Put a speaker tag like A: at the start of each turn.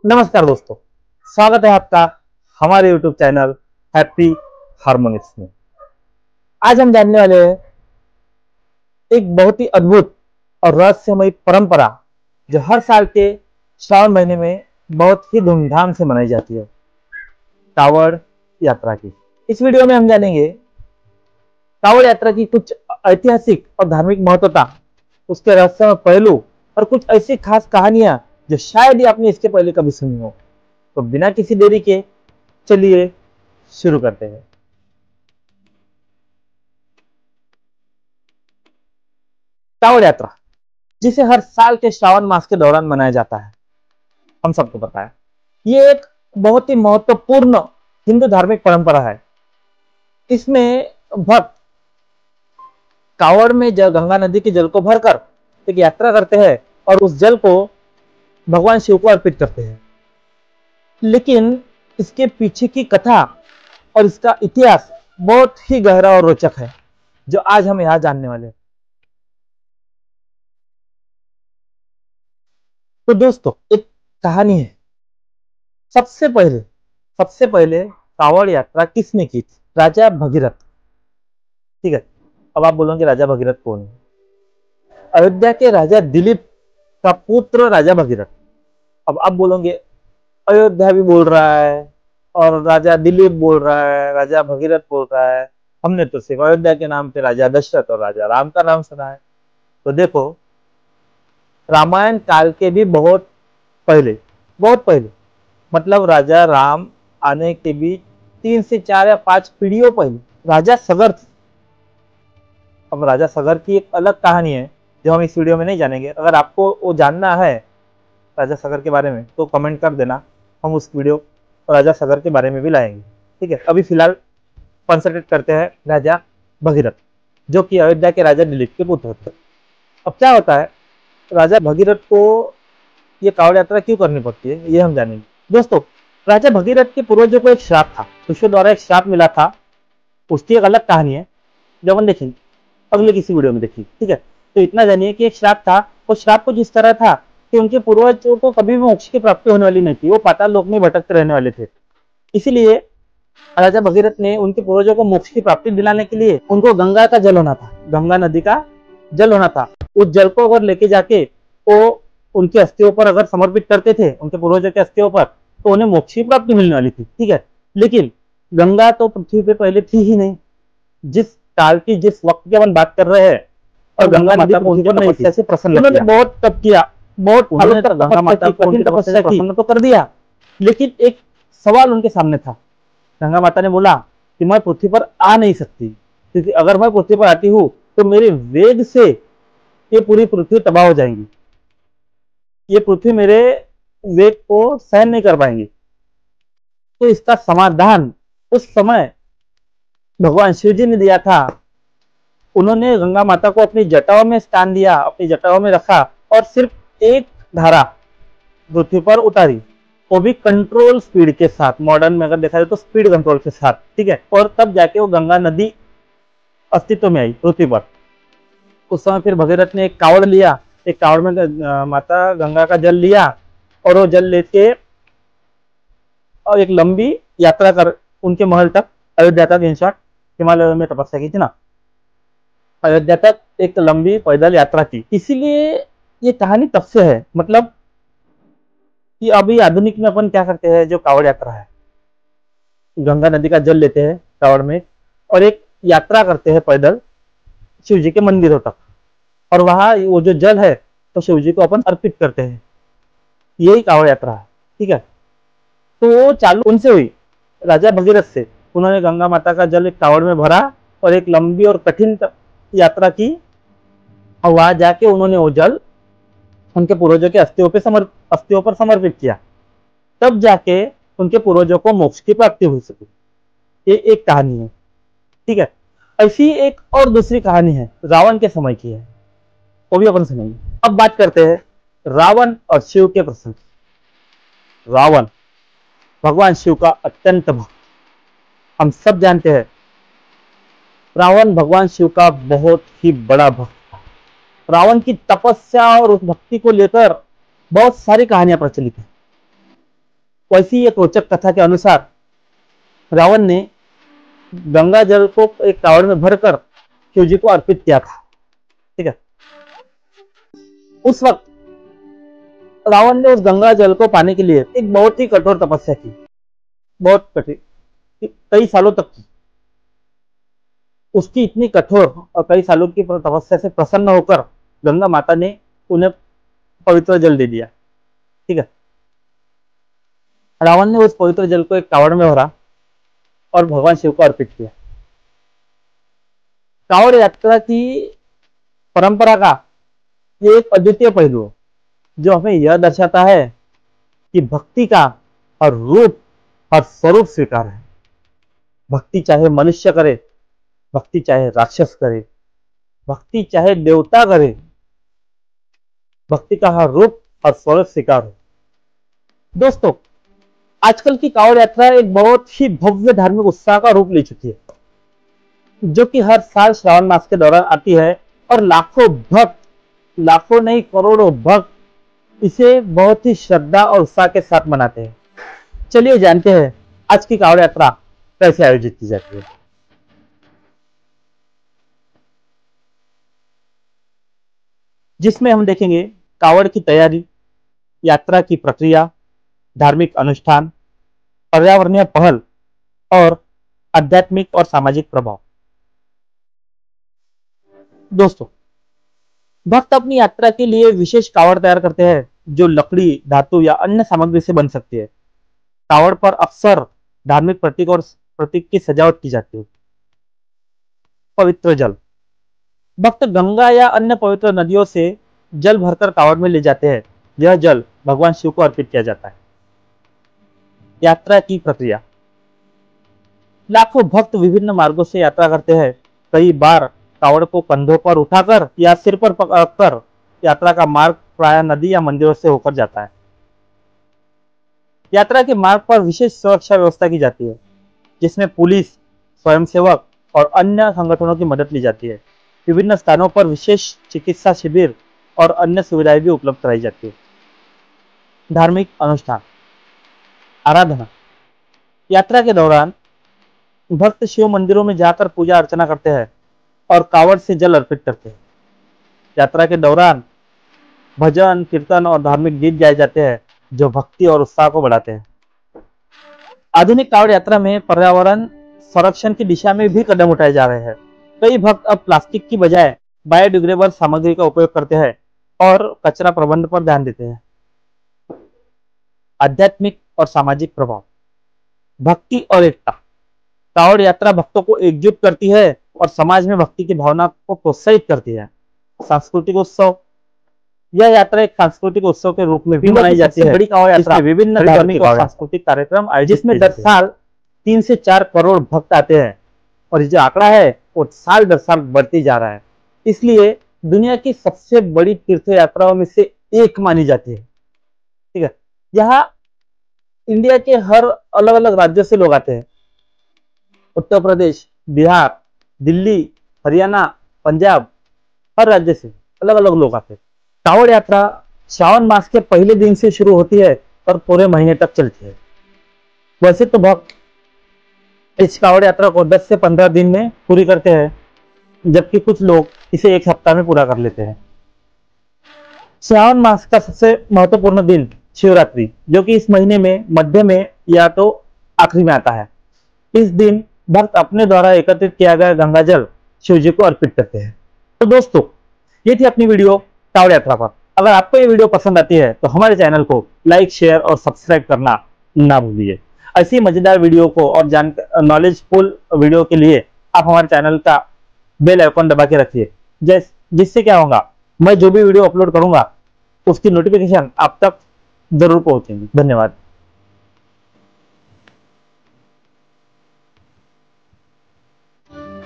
A: नमस्कार दोस्तों, स्वागत है आपका हमारे YouTube चैनल हैप्पी हार्मोनिक्स में। आज हम जानने वाले हैं एक बहुत ही अद्भुत और रहस्यमयी परंपरा जो हर साल के श्रावण महीने में बहुत ही धूमधाम से मनाई जाती है, कावड़ यात्रा की। इस वीडियो में हम जानेंगे कावड़ यात्रा की कुछ ऐतिहासिक और धार्मिक महत्वता, उसके रहस्यमय पहलू और कुछ ऐसी खास कहानियां जो शायद ही आपने इसके पहले कभी सुनी हो। तो बिना किसी देरी के चलिए शुरू करते हैं। कावड़ यात्रा, जिसे हर साल के श्रावण मास के दौरान मनाया जाता है, हम सबको पता है ये एक बहुत ही महत्वपूर्ण हिंदू धार्मिक परंपरा है। इसमें भक्त कावड़ में गंगा नदी के जल को भरकर एक यात्रा करते हैं और उस जल को भगवान शिव को अर्पित करते हैं। लेकिन इसके पीछे की कथा और इसका इतिहास बहुत ही गहरा और रोचक है, जो आज हम यहां जानने वाले हैं। तो दोस्तों, एक कहानी है। सबसे पहले कावड़ यात्रा किसने की थी? राजा भगीरथ। ठीक है, अब आप बोलोगे राजा भगीरथ कौन है? अयोध्या के राजा दिलीप का पुत्र राजा भगीरथ। अब आप बोलोगे अयोध्या भी बोल रहा है और राजा दिलीप बोल रहा है, राजा भगीरथ बोल रहा है। हमने तो सिर्फ अयोध्या के नाम पे राजा दशरथ और राजा राम का नाम सुना है। तो देखो, रामायण काल के भी बहुत पहले मतलब राजा राम आने के भी 3 से 4 या 5 पीढ़ियों पहले राजा सगर थे। अब राजा सगर की एक अलग कहानी है जो हम इस वीडियो में नहीं जानेंगे। अगर आपको वो जानना है राजा सगर के बारे में तो कमेंट कर देना, हम उस वीडियो राजा सगर के बारे में भी लाएंगे। ठीक है, अभी फिलहाल कंसंट्रेट करते हैं राजा भगीरथ, जो कि अयोध्या के राजा दिलीप के पुत्र थे। अब क्या होता है, राजा भगीरथ को ये कावड़ यात्रा क्यों करनी पड़ती है, ये हम जानेंगे। दोस्तों, राजा भगीरथ के पूर्वजों को एक श्राप था, ऋषियों द्वारा एक श्राप मिला था। उसकी एक अलग कहानी है जो हम देखेंगे अगले किसी वीडियो में देखिए। ठीक है, तो इतना जानिए कि एक श्राप था। वो श्राप कुछ इस तरह था कि उनके पूर्वजों को कभी भी मोक्ष की प्राप्ति होने वाली नहीं थी, वो पाताल लोक में भटकते रहने वाले थे। इसीलिए राजा भगीरथ ने उनके पूर्वजों को मोक्ष की प्राप्ति दिलाने के लिए उनको गंगा का जल होना था, गंगा नदी का जल होना था। उस जल को अगर लेके जाके वो उनके अस्थियों पर अगर समर्पित करते थे, उनके पूर्वजों के अस्थियों पर, तो उन्हें मोक्ष की प्राप्ति मिलने वाली थी। ठीक है, लेकिन गंगा तो पृथ्वी पे पहले थी ही नहीं। जिस काल की, जिस वक्त की अपन बात कर रहे हैं, और गंगा माता को उनकी तपस्या से प्रसन्न, उन्होंने बहुत तप किया, बहुत गंगा माता को उनकी तपस्या से प्रसन्न तो कर दिया। लेकिन एक सवाल उनके सामने था। गंगा माता ने बोला कि मैं पृथ्वी पर आ नहीं सकती, क्योंकि अगर मैं पृथ्वी पर आती हूँ तो मेरे वेग से ये पूरी पृथ्वी तबाह हो जाएंगी, ये पृथ्वी मेरे वेग को सहन नहीं कर पाएंगी। तो इसका समाधान उस समय भगवान शिव जी ने दिया था। उन्होंने गंगा माता को अपनी जटाओं में स्थान दिया, अपनी जटाओं में रखा और सिर्फ एक धारा पृथ्वी पर उतारी, वो भी कंट्रोल स्पीड के साथ। मॉडर्न में अगर देखा जाए तो स्पीड कंट्रोल के साथ। ठीक है, और तब जाके वो गंगा नदी अस्तित्व में आई पृथ्वी पर। उस समय फिर भगीरथ ने एक कावड़ लिया, एक कावड़ में माता गंगा का जल लिया और वो जल लेके और एक लंबी यात्रा कर उनके महल तक, अयोध्या तक, इन शॉर्ट हिमालय में तपस्या की थी ना, अयोध्या तक एक लंबी पैदल यात्रा की। इसीलिए ये कहानी तब से है। मतलब कि अभी आधुनिक में अपन क्या करते हैं, जो कावड़ यात्रा है, गंगा नदी का जल लेते हैं कावड़ में और एक यात्रा करते हैं पैदल शिव जी के मंदिरों तक, और वहां वो जो जल है तो शिव जी को अपन अर्पित करते हैं। यही कावड़ यात्रा है। ठीक है, तो वो चालू उनसे हुई, राजा भगीरथ से। उन्होंने गंगा माता का जल एक कावड़ में भरा और एक लंबी और कठिन यात्रा की, और वहां जाके उन्होंने वो जल उनके पूर्वजों के अस्थियों पर समर्पित किया। तब जाके उनके पूर्वजों को मोक्ष की प्राप्ति हो सकी। ये एक कहानी है। ठीक है, ऐसी एक और दूसरी कहानी है, रावण के समय की है, वो भी अपन सुनेंगे। अब बात करते हैं रावण और शिव के प्रसंग। रावण भगवान शिव का अत्यंत भक्त, हम सब जानते हैं। रावण भगवान शिव का बहुत ही बड़ा भक्त था। रावण की तपस्या और उस भक्ति को लेकर बहुत सारी कहानियां प्रचलित हैं। वैसी एक रोचक कथा के अनुसार रावण ने गंगा जल को एक कावड़ में भरकर शिव जी को अर्पित किया था। ठीक है, उस वक्त रावण ने उस गंगा जल को पाने के लिए एक बहुत ही कठोर तपस्या की, बहुत कठिन, कई सालों तक की। उसकी इतनी कठोर और कई सालों की तपस्या से प्रसन्न होकर गंगा माता ने उन्हें पवित्र जल दे दिया। ठीक है, रावण ने उस पवित्र जल को एक कावड़ में भरा और भगवान शिव को अर्पित किया। कावड़ यात्रा की परंपरा का ये एक अद्वितीय पहलू है जो हमें यह दर्शाता है कि भक्ति का हर रूप, हर स्वरूप स्वीकार है। भक्ति चाहे मनुष्य करे, भक्ति चाहे राक्षस करे, भक्ति चाहे देवता करे, भक्ति का हर रूप, हर स्वरूप स्वीकार हो। दोस्तों, आजकल की कावड़ यात्रा एक बहुत ही भव्य धार्मिक उत्साह का रूप ले चुकी है, जो कि हर साल श्रावण मास के दौरान आती है और लाखों भक्त, लाखों नहीं करोड़ों भक्त इसे बहुत ही श्रद्धा और उत्साह के साथ मनाते हैं। चलिए जानते हैं आज की कावड़ यात्रा कैसे आयोजित की जाती है। जिसमें हम देखेंगे कावड़ की तैयारी, यात्रा की प्रक्रिया, धार्मिक अनुष्ठान, पर्यावरणीय पहल और आध्यात्मिक और सामाजिक प्रभाव। दोस्तों, भक्त अपनी यात्रा के लिए विशेष कावड़ तैयार करते हैं जो लकड़ी, धातु या अन्य सामग्री से बन सकती है। कावड़ पर अक्सर धार्मिक प्रतीक और प्रतीक की सजावट की जाती है। पवित्र जल, भक्त गंगा या अन्य पवित्र नदियों से जल भरकर कावड़ में ले जाते हैं। यह जल भगवान शिव को अर्पित किया जाता है। यात्रा की प्रक्रिया, लाखों भक्त विभिन्न मार्गों से यात्रा करते हैं। कई बार कावड़ को कंधों पर उठाकर या सिर पर पकड़कर यात्रा का मार्ग प्रायः नदी या मंदिरों से होकर जाता है। यात्रा के मार्ग पर विशेष सुरक्षा व्यवस्था की जाती है, जिसमें पुलिस, स्वयंसेवक और अन्य संगठनों की मदद ली जाती है। विभिन्न स्थानों पर विशेष चिकित्सा शिविर और अन्य सुविधाएं भी उपलब्ध कराई जाती है। धार्मिक अनुष्ठान, आराधना, यात्रा के दौरान भक्त शिव मंदिरों में जाकर पूजा अर्चना करते हैं और कावड़ से जल अर्पित करते हैं। यात्रा के दौरान भजन, कीर्तन और धार्मिक गीत गाए जाते हैं जो भक्ति और उत्साह को बढ़ाते हैं। आधुनिक कावड़ यात्रा में पर्यावरण संरक्षण की दिशा में भी कदम उठाए जा रहे हैं। कई भक्त अब प्लास्टिक की बजाय बायोडिग्रेडेबल सामग्री का उपयोग करते हैं और कचरा प्रबंधन पर ध्यान देते हैं। आध्यात्मिक और सामाजिक प्रभाव, भक्ति और एकता, कावड़ यात्रा भक्तों को एकजुट करती है और समाज में भक्ति की भावना को प्रोत्साहित करती है। सांस्कृतिक उत्सव, यह यात्रा एक सांस्कृतिक उत्सव के रूप में भी मनाई जाती है। बड़ी कावड़ यात्रा विभिन्न धार्मिक और सांस्कृतिक कार्यक्रम आयोजित, जिसमें 10 साल 3 से 4 करोड़ भक्त आते हैं और ये जो आंकड़ा है वो साल दर साल बढ़ती जा रहा है। इसलिए दुनिया की सबसे बड़ी तीर्थ यात्राओं में से एक मानी जाती है। ठीक है, यहाँ इंडिया के हर अलग अलग राज्यों से लोग आते हैं। उत्तर प्रदेश, बिहार, दिल्ली, हरियाणा, पंजाब, हर राज्य से अलग अलग लोग आते हैं। कावड़ यात्रा श्रावण मास के पहले दिन से शुरू होती है और पूरे महीने तक चलती है। वैसे तो भक्त इस कावड़ यात्रा को 10 से 15 दिन में पूरी करते हैं, जबकि कुछ लोग इसे 1 सप्ताह में पूरा कर लेते हैं। श्रावण मास का सबसे महत्वपूर्ण दिन शिवरात्रि, जो कि इस महीने में मध्य में या तो आखिरी में आता है। इस दिन भक्त अपने द्वारा एकत्रित किया गया गंगा जल शिव जी को अर्पित करते हैं। तो दोस्तों, ये थी अपनी वीडियो कावड़ यात्रा पर। अगर आपको ये वीडियो पसंद आती है तो हमारे चैनल को लाइक, शेयर और सब्सक्राइब करना ना भूलिए। ऐसी मजेदार वीडियो को और नॉलेजफुल वीडियो के लिए आप हमारे चैनल का बेल आइकन दबा के रखिए, जिससे क्या होगा, मैं जो भी वीडियो अपलोड करूंगा उसकी नोटिफिकेशन आप तक जरूर पहुंचेगी। धन्यवाद।